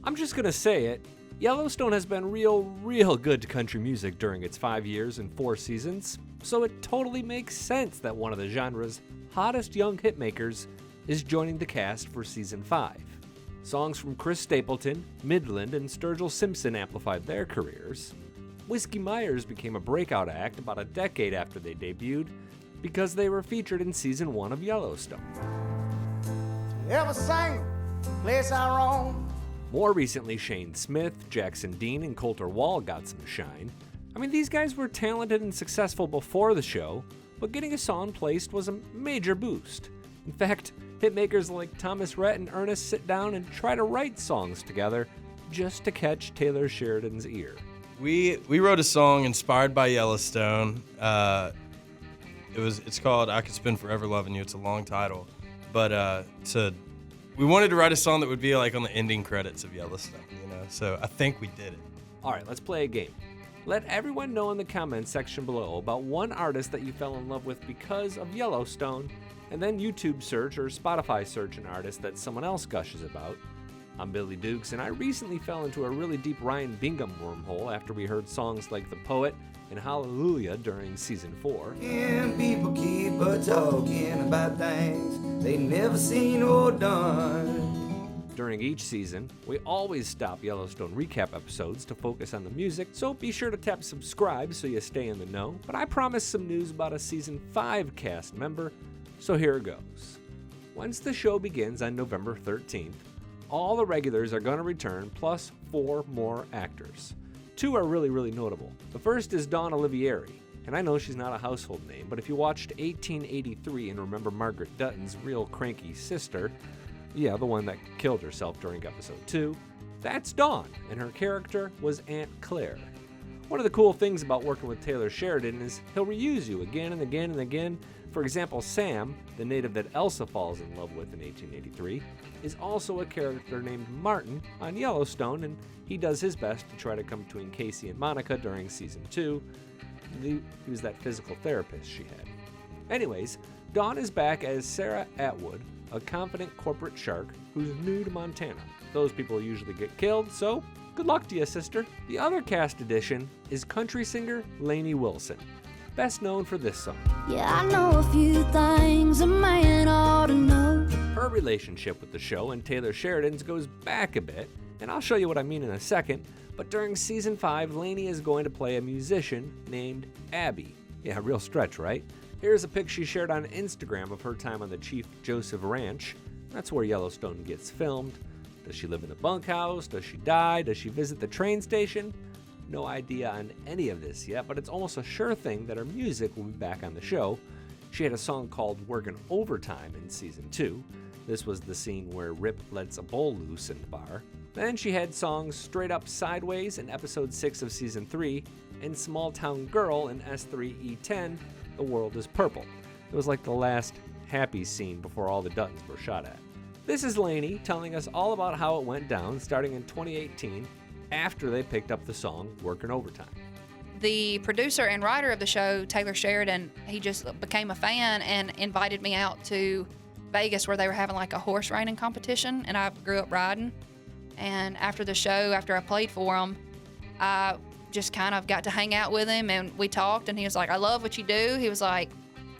I'm just gonna say it, Yellowstone has been real good to country music during its 5 years and 4 seasons, so it totally makes sense that one of the genre's hottest young hitmakers is joining the cast for season 5. Songs from Chris Stapleton, Midland, and Sturgill Simpson amplified their careers. Whiskey Myers became a breakout act about a decade after they debuted because they were featured in season 1 of Yellowstone. Ever sang place I roam? More recently, Shane Smith, Jackson Dean, and Coulter Wall got some shine. I mean, these guys were talented and successful before the show, but getting a song placed was a major boost. In fact, hitmakers like Thomas Rhett and Ernest sit down and try to write songs together just to catch Taylor Sheridan's ear. We wrote a song inspired by Yellowstone. It's called "I Could Spend Forever Loving You." It's a long title, but we wanted to write a song that would be like on the ending credits of Yellowstone, you know. So I think we did it. All right, let's play a game. Let everyone know in the comments section below about one artist that you fell in love with because of Yellowstone, and then YouTube search or Spotify search an artist that someone else gushes about. I'm Billy Dukes, and I recently fell into a really deep Ryan Bingham wormhole after we heard songs like The Poet and Hallelujah during season 4. And people keep talking about things they never seen or done. During each season, we always stop Yellowstone recap episodes to focus on the music, so be sure to tap subscribe so you stay in the know. But I promised some news about a season 5 cast member, so here it goes. Once the show begins on November 13th, all the regulars are going to return, plus 4 more actors. 2 are really notable. The first is Dawn Olivieri, and I know she's not a household name, but if you watched 1883 and remember Margaret Dutton's real cranky sister, yeah, the one that killed herself during episode 2, that's Dawn, and her character was Aunt Claire. One of the cool things about working with Taylor Sheridan is he'll reuse you again and again and again. For example, Sam, the native that Elsa falls in love with in 1883, is also a character named Martin on Yellowstone, and he does his best to try to come between Casey and Monica during season 2. He was that physical therapist she had. Anyways, Dawn is back as Sara Atwood, a confident corporate shark who's new to Montana. Those people usually get killed, so good luck to you, sister. The other cast addition is country singer Lainey Wilson, best known for this song. Yeah, I know a few things a man ought to know. Her relationship with the show and Taylor Sheridan's goes back a bit, and I'll show you what I mean in a second, but during season 5, Lainey is going to play a musician named Abby. Yeah, real stretch, right? Here's a pic she shared on Instagram of her time on the Chief Joseph Ranch. That's where Yellowstone gets filmed. Does she live in the bunkhouse? Does she die? Does she visit the train station? No idea on any of this yet, but it's almost a sure thing that her music will be back on the show. She had a song called Workin' Overtime in season 2. This was the scene where Rip lets a bull loose in the bar. Then she had songs Straight Up Sideways in episode 6 of season 3, and Small Town Girl in S3E10, The World is Purple. It was like the last happy scene before all the Duttons were shot at. This is Lainey telling us all about how it went down starting in 2018 after they picked up the song Workin' Overtime. The producer and writer of the show, Taylor Sheridan, he just became a fan and invited me out to Vegas where they were having like a horse riding competition, and I grew up riding. And after the show, after I played for him, I just kind of got to hang out with him, and we talked, and he was like, I love what you do. He was like,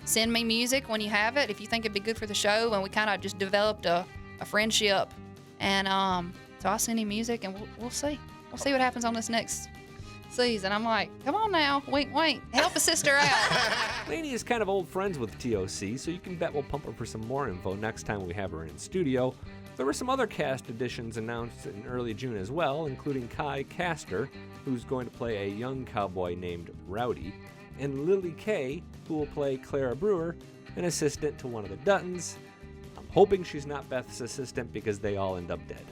send me music when you have it, if you think it'd be good for the show. And we kind of just developed a friendship. And so I sent him music, and we'll see. We'll see what happens on this next season. I'm like, come on now, wink, help a sister out. Lainey is kind of old friends with TOC, so you can bet we'll pump her for some more info next time we have her in studio. There were some other cast additions announced in early June as well, including Kai Castor, who's going to play a young cowboy named Rowdy, and Lily Kay, who will play Clara Brewer, an assistant to one of the Duttons. I'm hoping she's not Beth's assistant because they all end up dead.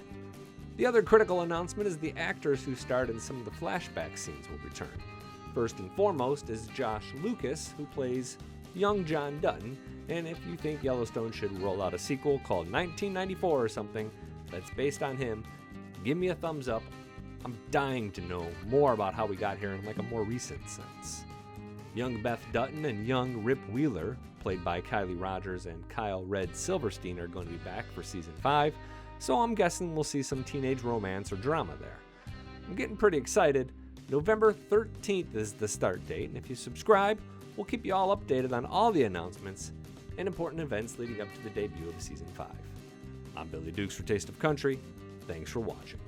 The other critical announcement is the actors who starred in some of the flashback scenes will return. First and foremost is Josh Lucas, who plays young John Dutton, and if you think Yellowstone should roll out a sequel called 1994 or something that's based on him, give me a thumbs up. I'm dying to know more about how we got here in like a more recent sense. Young Beth Dutton and young Rip Wheeler, played by Kylie Rogers and Kyle Red Silverstein, are going to be back for season 5. so I'm guessing we'll see some teenage romance or drama there. I'm getting pretty excited. November 13th is the start date, and if you subscribe, we'll keep you all updated on all the announcements and important events leading up to the debut of Season 5. I'm Billy Dukes for Taste of Country. Thanks for watching.